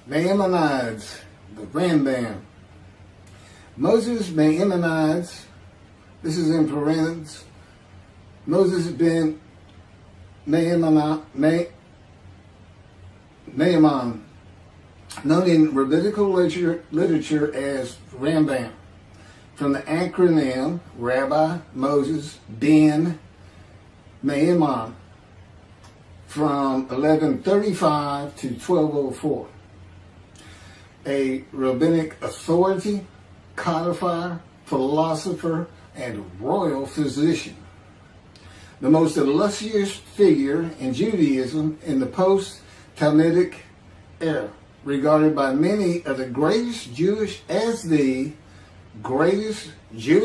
Maimonides, the Rambam. Moses Maimonides, this is in parentheses, Moses Ben Maimon, known in rabbinical literature as Rambam, from the acronym Rabbi Moses Ben Maimon, from 1135 to 1204. A rabbinic authority, codifier, philosopher, and royal physician. The most illustrious figure in Judaism in the post-talmudic era, regarded by many of the greatest Jewish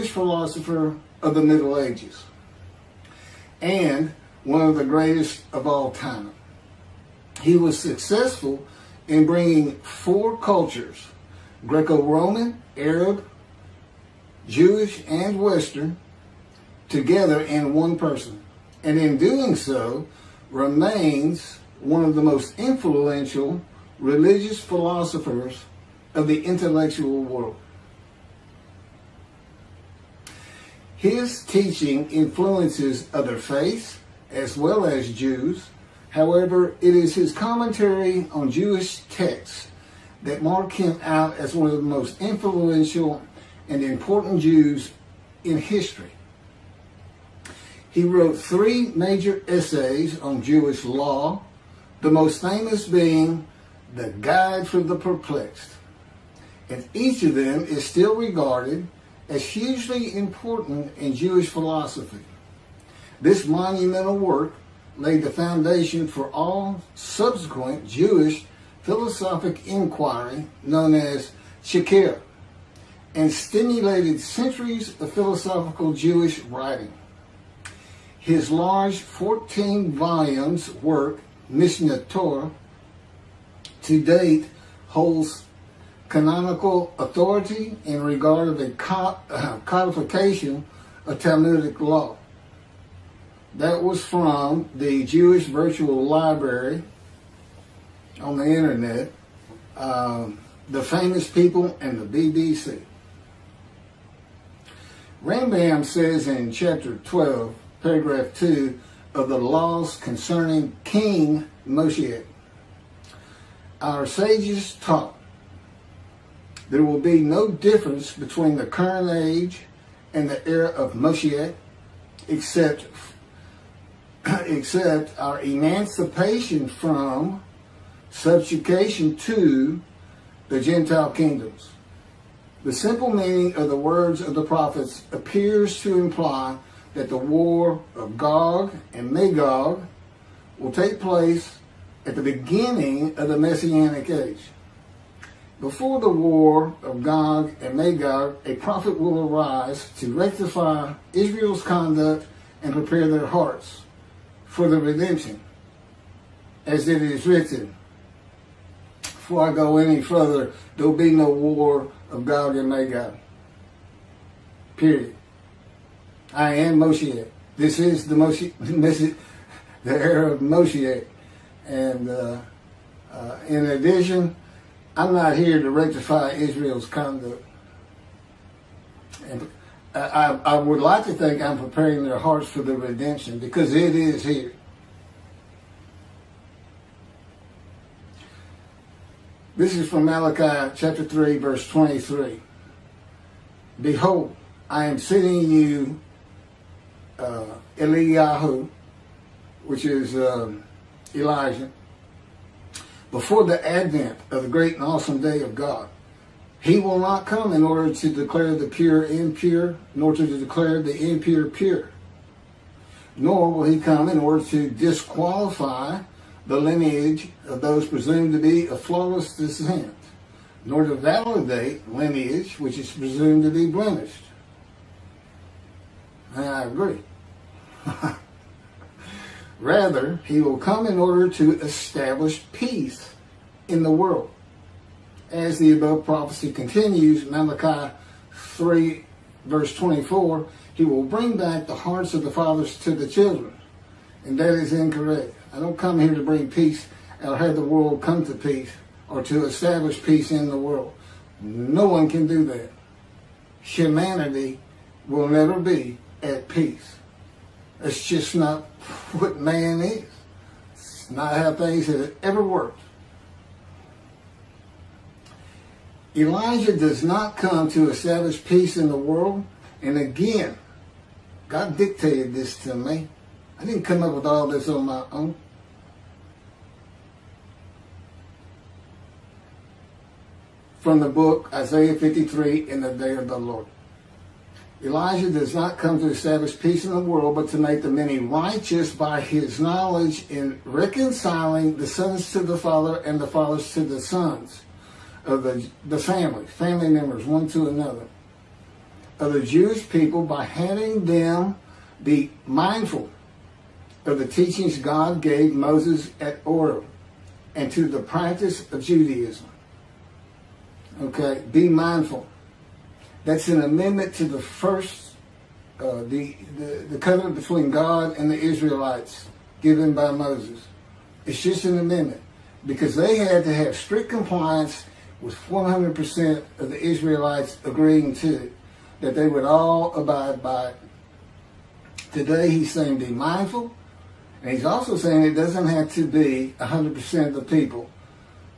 philosopher of the Middle Ages, and one of the greatest of all time. He was successful in bringing four cultures, Greco-Roman, Arab, Jewish, and Western, together in one person, and in doing so remains one of the most influential religious philosophers of the intellectual world. His teaching influences other faiths as well as Jews. However, it is his commentary on Jewish texts that mark him out as one of the most influential and important Jews in history. He wrote 3 major essays on Jewish law, the most famous being The Guide for the Perplexed, and each of them is still regarded as hugely important in Jewish philosophy. This monumental work laid the foundation for all subsequent Jewish philosophic inquiry known as Chakirah, and stimulated centuries of philosophical Jewish writing. His large 14 volumes work, Mishneh Torah, to date holds canonical authority in regard of the codification of Talmudic law. That was from the Jewish Virtual Library on the internet, the famous people, and the BBC. Rambam says in chapter 12, paragraph 2 of the laws concerning King Moshiach, our sages taught there will be no difference between the current age and the era of Moshiach, except our emancipation from subjugation to the Gentile kingdoms. The simple meaning of the words of the prophets appears to imply that the war of Gog and Magog will take place at the beginning of the Messianic age. Before the war of Gog and Magog, a prophet will arise to rectify Israel's conduct and prepare their hearts for the redemption, as it is written. Before I go any further, there will be no war of Gog and Magog. Period. I am Moshiach. This is the the era of Moshiach. And in addition, I'm not here to rectify Israel's conduct. And I would like to think I'm preparing their hearts for the redemption, because it is here. This is from Malachi chapter 3, verse 23. Behold, I am sending you Eliyahu, which is Elijah, before the advent of the great and awesome day of God. He will not come in order to declare the pure impure, nor to declare the impure pure. Nor will he come in order to disqualify the lineage of those presumed to be of flawless descent, nor to validate lineage which is presumed to be blemished. And I agree. Rather, he will come in order to establish peace in the world. As the above prophecy continues, Malachi 3, verse 24, he will bring back the hearts of the fathers to the children. And that is incorrect. I don't come here to bring peace or have the world come to peace or to establish peace in the world. No one can do that. Humanity will never be at peace. It's just not what man is. It's not how things have ever worked. Elijah does not come to establish peace in the world. And again, God dictated this to me. I didn't come up with all this on my own. From the book Isaiah 53, In the Day of the Lord. Elijah does not come to establish peace in the world, but to make the many righteous by his knowledge in reconciling the sons to the father and the fathers to the sons of the family members, one to another, of the Jewish people, by having them be mindful of the teachings God gave Moses at Horeb, and to the practice of Judaism. Okay, be mindful. That's an amendment to the first, the covenant between God and the Israelites given by Moses. It's just an amendment because they had to have strict compliance with 100% of the Israelites agreeing to it, that they would all abide by it. Today he's saying be mindful, and he's also saying it doesn't have to be 100% of the people,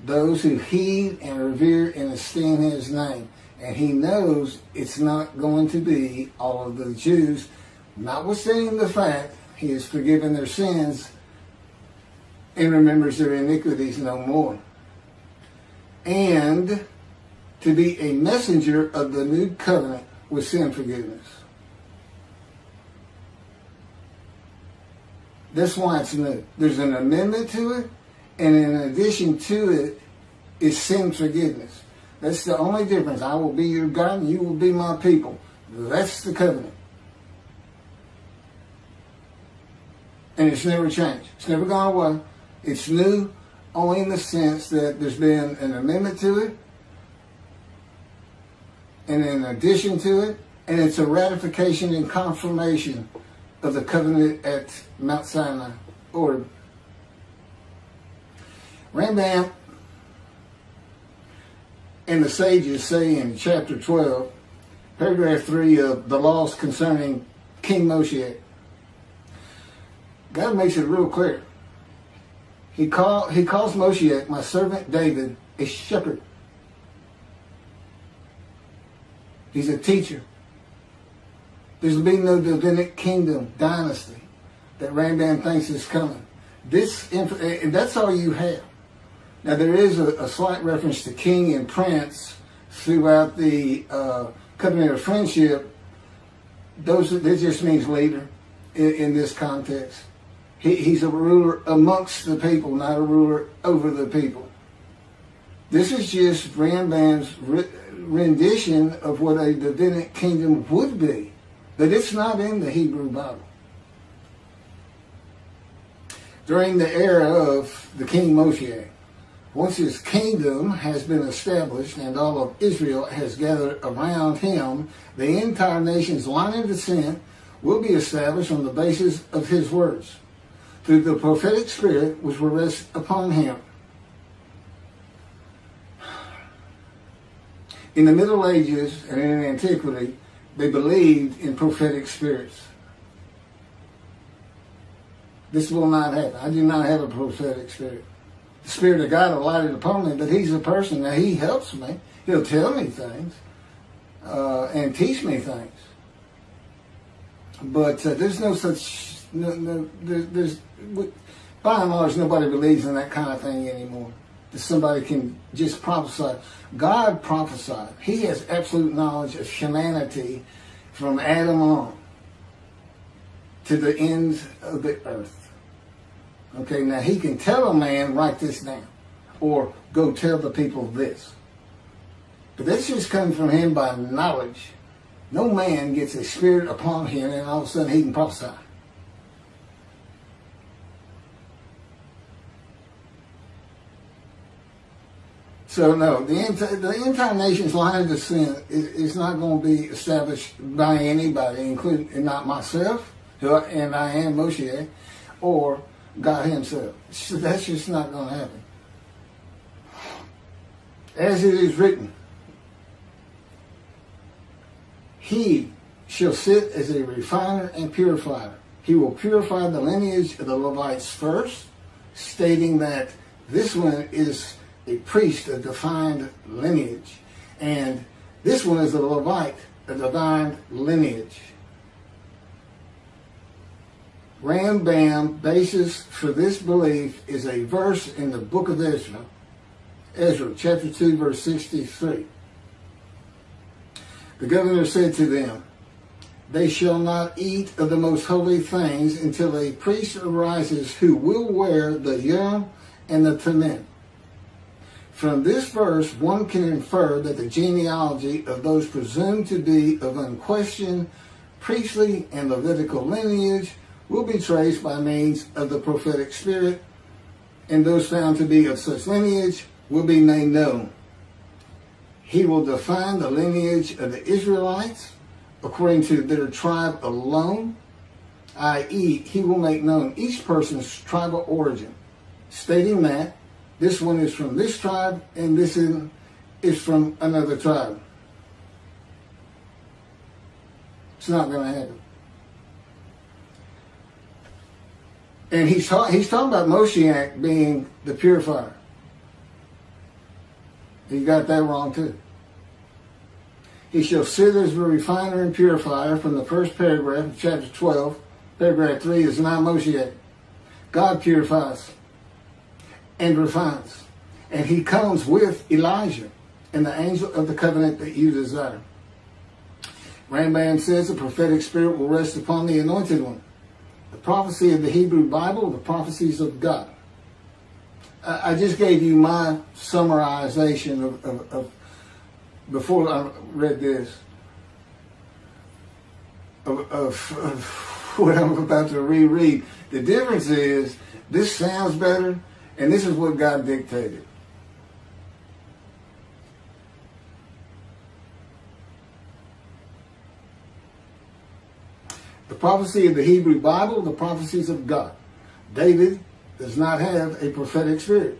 those who heed and revere and esteem his name. And he knows it's not going to be all of the Jews, notwithstanding the fact he has forgiven their sins and remembers their iniquities no more. And to be a messenger of the new covenant with sin forgiveness. That's why it's new. There's an amendment to it, and in addition to it is sin forgiveness. That's the only difference. I will be your God and you will be my people. That's the covenant. And it's never changed. It's never gone away. It's new only in the sense that there's been an amendment to it, and in addition to it, and it's a ratification and confirmation of the covenant at Mount Sinai, or Rambam and the sages say in chapter 12, paragraph 3 of the laws concerning King Moshiach, God makes it real clear. He calls Moshiach, my servant David, a shepherd. He's a teacher. There's been no rabbinic kingdom dynasty that Rambam thinks is coming. And that's all you have. Now there is a slight reference to king and prince throughout the covenant of friendship. That just means leader in this context. He's a ruler amongst the people, not a ruler over the people. This is just Rambam's rendition of what a rabbinic kingdom would be, but it's not in the Hebrew Bible. During the era of the King Moshiach, once his kingdom has been established and all of Israel has gathered around him, the entire nation's line of descent will be established on the basis of his words, through the prophetic spirit which will rest upon him. In the Middle Ages and in antiquity, they believed in prophetic spirits. This will not happen. I do not have a prophetic spirit. The Spirit of God alighted upon me, but he's a person. Now he helps me. He'll tell me things and teach me things. But there's no such, there's by and large, nobody believes in that kind of thing anymore. That somebody can just prophesy. God prophesied. He has absolute knowledge of humanity from Adam on to the ends of the earth. Okay, now he can tell a man, write this down, or go tell the people this. But that's just coming from him by knowledge. No man gets a spirit upon him and all of a sudden he can prophesy. So no, the entire nation's line of descent is not going to be established by anybody, including and not myself, and I am Moshiach, or God Himself. So that's just not going to happen. As it is written, He shall sit as a refiner and purifier. He will purify the lineage of the Levites first, stating that this one is a priest, a defined lineage. And this one is a Levite, a defined lineage. Rambam basis for this belief is a verse in the book of Ezra, chapter 2, verse 63. The governor said to them, they shall not eat of the most holy things until a priest arises who will wear the yom and the tamim. From this verse, one can infer that the genealogy of those presumed to be of unquestioned priestly and Levitical lineage will be traced by means of the prophetic spirit, and those found to be of such lineage will be made known. He will define the lineage of the Israelites according to their tribe alone, i.e., he will make known each person's tribal origin, stating that this one is from this tribe and this is from another tribe. It's not going to happen. And he's talking about Moshiach being the purifier. He got that wrong too. He shall sit as a refiner and purifier from the first paragraph of chapter 12. Paragraph 3 is not Moshiach. God purifies and refines. And he comes with Elijah and the angel of the covenant that you desire. Rambam says the prophetic spirit will rest upon the anointed one. The prophecy of the Hebrew Bible, the prophecies of God. I just gave you my summarization of before I read this, of what I'm about to reread. The difference is, this sounds better, and this is what God dictated. The prophecy of the Hebrew Bible, the prophecies of God. David does not have a prophetic spirit.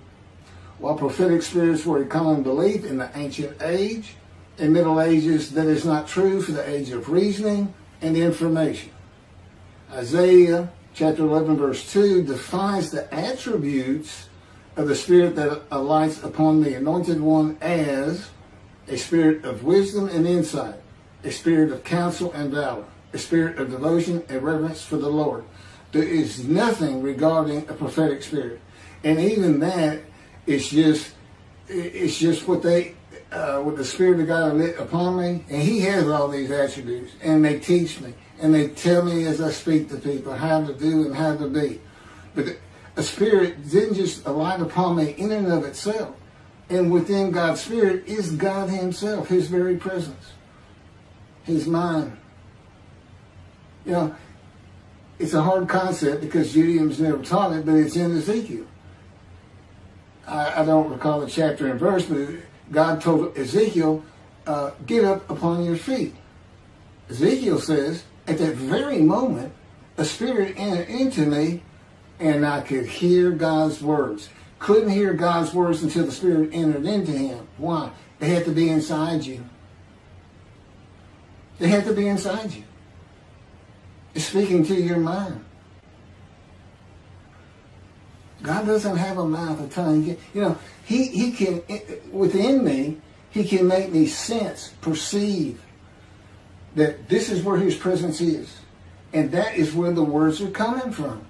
While prophetic spirits were a common belief in the ancient age and Middle Ages, that is not true for the age of reasoning and information. Isaiah chapter 11 verse 2 defines the attributes of the spirit that alights upon the anointed one as a spirit of wisdom and insight, a spirit of counsel and valor, a spirit of devotion and reverence for the Lord. There is nothing regarding a prophetic spirit. And even that, it's just what the Spirit of God lit upon me, and He has all these attributes, and they teach me, and they tell me as I speak to people how to do and how to be. But a spirit didn't just alight upon me in and of itself. And within God's Spirit is God Himself, His very presence, His mind. You know, it's a hard concept because Judaism's never taught it, but it's in Ezekiel. I don't recall the chapter and verse, but God told Ezekiel, get up upon your feet. Ezekiel says, at that very moment, a spirit entered into me, and I could hear God's words. Couldn't hear God's words until the spirit entered into him. Why? They had to be inside you. They had to be inside you. It's speaking to your mind. God doesn't have a mouth, a tongue. You know, he can, within me, He can make me sense, perceive that this is where His presence is. And that is where the words are coming from.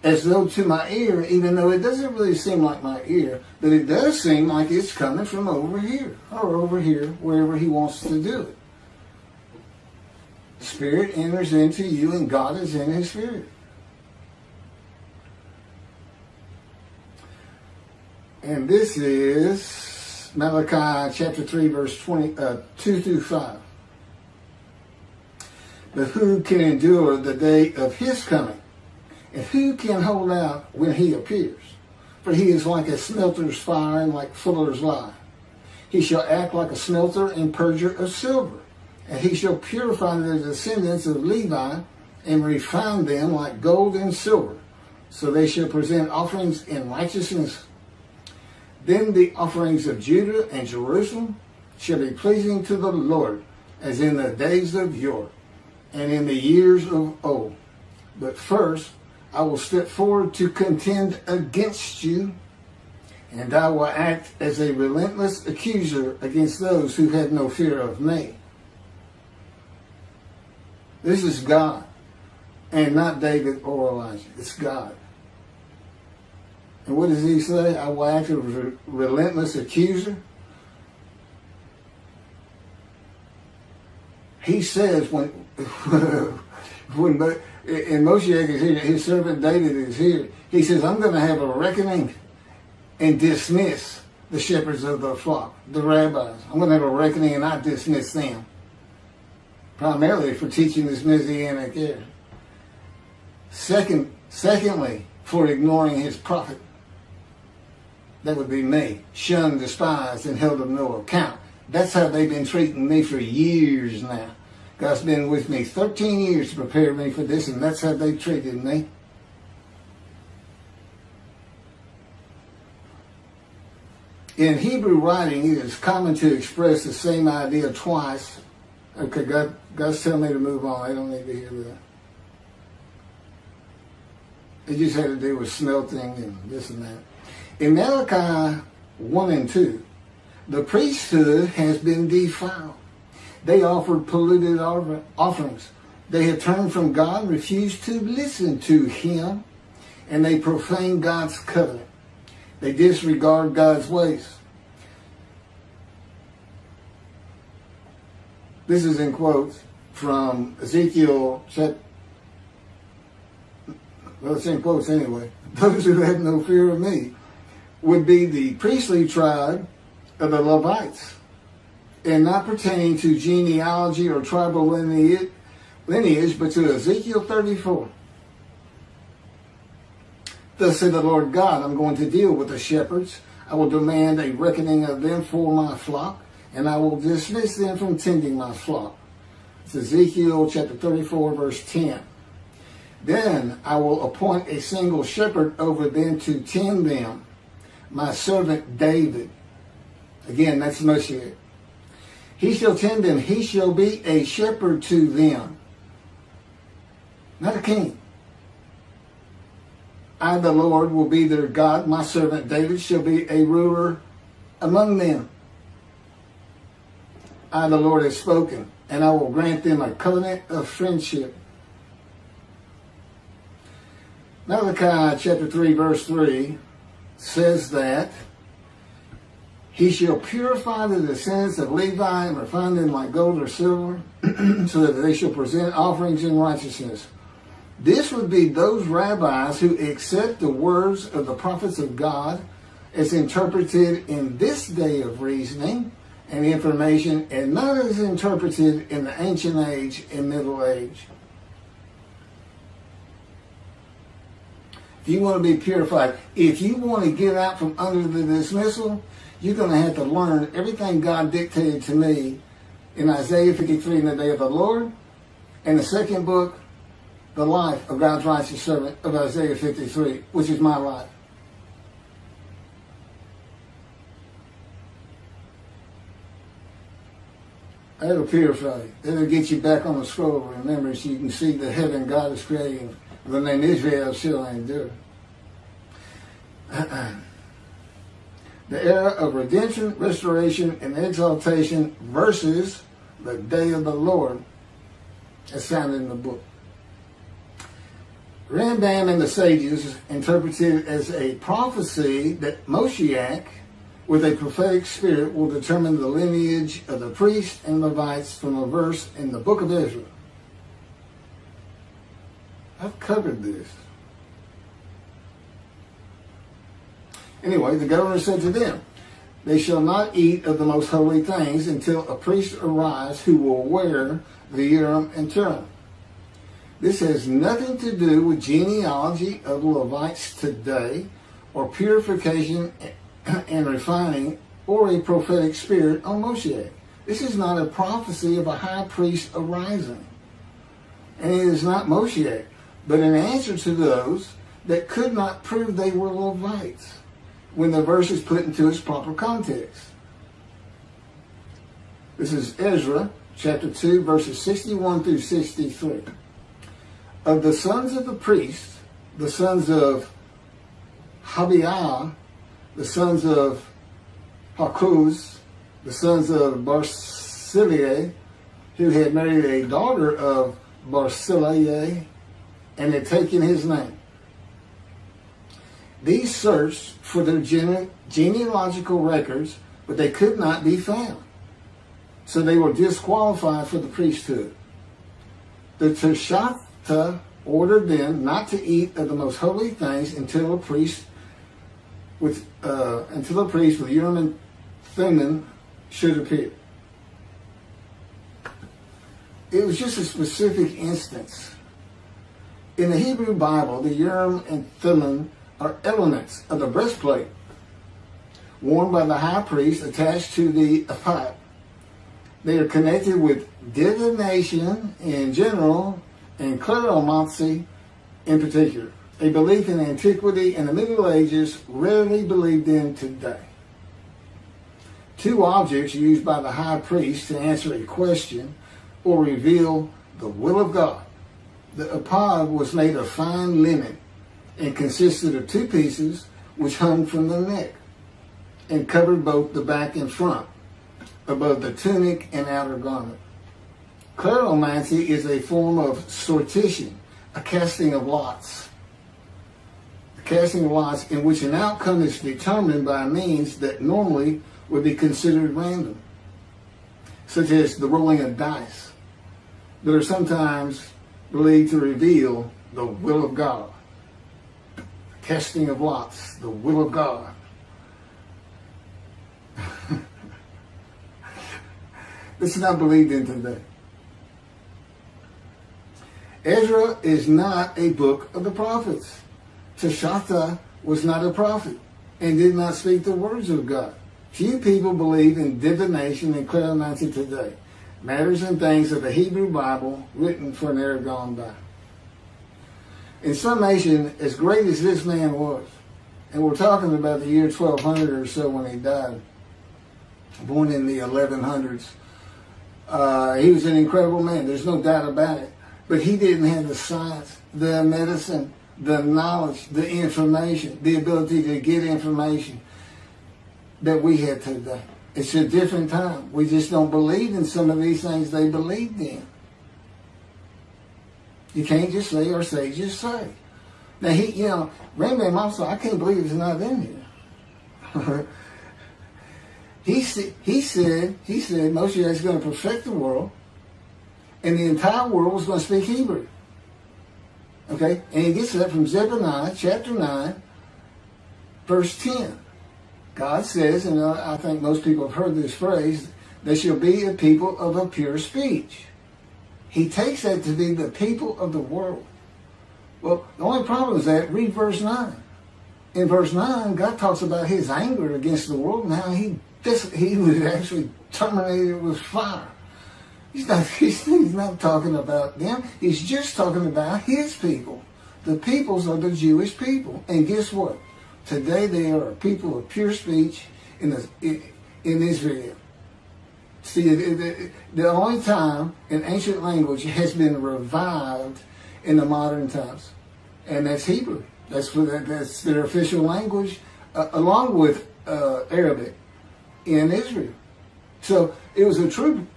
As though to my ear, even though it doesn't really seem like my ear, but it does seem like it's coming from over here, or over here, wherever He wants to do it. The Spirit enters into you, and God is in His Spirit. And this is Malachi chapter 3, verse 2 through 5. But who can endure the day of His coming? And who can hold out when He appears? for he is like a smelter's fire and like fuller's lye. He shall act like a smelter and purger of silver, and he shall purify the descendants of Levi and refine them like gold and silver, so they shall present offerings in righteousness. Then the offerings of Judah and Jerusalem shall be pleasing to the Lord, as in the days of yore, and in the years of old. But first I will step forward to contend against you, and I will act as a relentless accuser against those who have no fear of me. This is God, and not David or Elijah. It's God. And what does he say? I will act as a relentless accuser. He says when Moshiach is here, his servant David is here, he says, I'm going to have a reckoning and dismiss the shepherds of the flock, the rabbis. I'm going to have a reckoning and not dismiss them, primarily for teaching this Messianic era. Secondly, for ignoring his prophet. That would be me, shunned, despised, and held of no account. That's how they've been treating me for years now. God's been with me 13 years to prepare me for this, and that's how they treated me. In Hebrew writing, it is common to express the same idea twice. Okay, God's telling me to move on. I don't need to hear that. It just had to do with smelting and this and that. In Malachi 1 and 2, the priesthood has been defiled. They offered polluted offerings. They had turned from God, refused to listen to him, and they profaned God's covenant. They disregard God's ways. This is in quotes from Ezekiel chapter. Well, it's in quotes anyway. Those who have no fear of me would be the priestly tribe of the Levites, and not pertaining to genealogy or tribal lineage, but to Ezekiel 34. Thus said the Lord God, I'm going to deal with the shepherds. I will demand a reckoning of them for my flock, and I will dismiss them from tending my flock. It's Ezekiel chapter 34, verse 10. Then I will appoint a single shepherd over them to tend them, my servant David. Again, that's Moshiach. He shall tend them. He shall be a shepherd to them. Not a king. I, the Lord, will be their God. My servant David shall be a ruler among them. I, the Lord, have spoken, and I will grant them a covenant of friendship. Malachi chapter 3, verse 3 says that he shall purify the descendants of Levi and refine them like gold or silver, so that they shall present offerings in righteousness. This would be those rabbis who accept the words of the prophets of God as interpreted in this day of reasoning and information, and not as interpreted in the ancient age and middle age. If you want to be purified, if you want to get out from under the dismissal, you're going to have to learn everything God dictated to me in Isaiah 53 in the day of the Lord, and the second book, the life of God's righteous servant of Isaiah 53, which is my life. That'll purify you. That'll get you back on the scroll of remembrance so you can see the heaven God is creating. The name Israel shall endure. The era of redemption, restoration, and exaltation versus the day of the Lord as found in the book. Rambam and the sages interpreted it as a prophecy that Moshiach, with a prophetic spirit, will determine the lineage of the priests and Levites from a verse in the book of Ezra. I've covered this. Anyway, the governor said to them, they shall not eat of the most holy things until a priest arrives who will wear the Urim and Thummim. This has nothing to do with genealogy of Levites today or purification and refining, or a prophetic spirit on Moshiach. This is not a prophecy of a high priest arising. And it is not Moshiach, but an answer to those that could not prove they were Levites when the verse is put into its proper context. This is Ezra chapter 2, verses 61 through 63. Of the sons of the priests, the sons of Habiah, the sons of Hakuz, the sons of Barzillai, who had married a daughter of Barzillai and had taken his name. These searched for their genealogical records, but they could not be found. So they were disqualified for the priesthood. The Teshachta ordered them not to eat of the most holy things until a priest with Urim and Thummim should appear. It was just a specific instance. In the Hebrew Bible, the Urim and Thummim are elements of the breastplate worn by the high priest attached to the ephod. They are connected with divination in general and cleromancy in particular, a belief in antiquity and the Middle Ages rarely believed in today. Two objects used by the high priest to answer a question or reveal the will of God. The ephod was made of fine linen and consisted of two pieces which hung from the neck and covered both the back and front, above the tunic and outer garment. Cleromancy is a form of sortition, a casting of lots. A casting of lots in which an outcome is determined by means that normally would be considered random, such as the rolling of dice, that are sometimes believed to reveal the will of God. Casting of lots, the will of God. This is not believed in today. Ezra is not a book of the prophets. Teshachta was not a prophet and did not speak the words of God. Few people believe in divination and cleromancy today, matters and things of the Hebrew Bible written for an era gone by. In summation, as great as this man was, and we're talking about the year 1200 or so when he died, born in the 1100s, he was an incredible man. There's no doubt about it. But he didn't have the science, the medicine, the knowledge, the information, the ability to get information that we have today. It's a different time. We just don't believe in some of these things they believed in. You can't just say or say, just say. Now, Rambam also, I can't believe it's not in here. He said Moshiach is going to perfect the world, and the entire world was going to speak Hebrew. Okay? And he gets that from Zephaniah chapter 9, verse 10. God says, and I think most people have heard this phrase, they shall be a people of a pure speech. He takes that to be the people of the world. Well, the only problem is that, read verse 9. In verse 9, God talks about his anger against the world and how he would actually terminate it with fire. He's not talking about them. He's just talking about his people. The peoples are the Jewish people. And guess what? Today they are a people of pure speech in Israel. See, the only time an ancient language has been revived in the modern times, and that's Hebrew. That's their official language, along with Arabic in Israel. So it was a true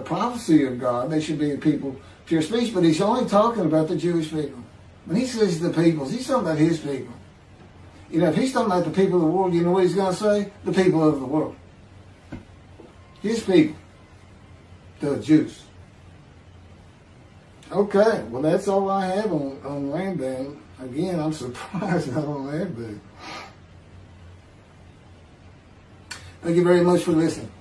prophecy of God. They should be a people of pure speech. But he's only talking about the Jewish people. When he says the peoples, he's talking about his people. If he's talking about the people of the world, you know what he's going to say? The people of the world. His people. The Jews. Okay, well that's all I have on Rambam. Again, I'm surprised I don't have that. Thank you very much for listening.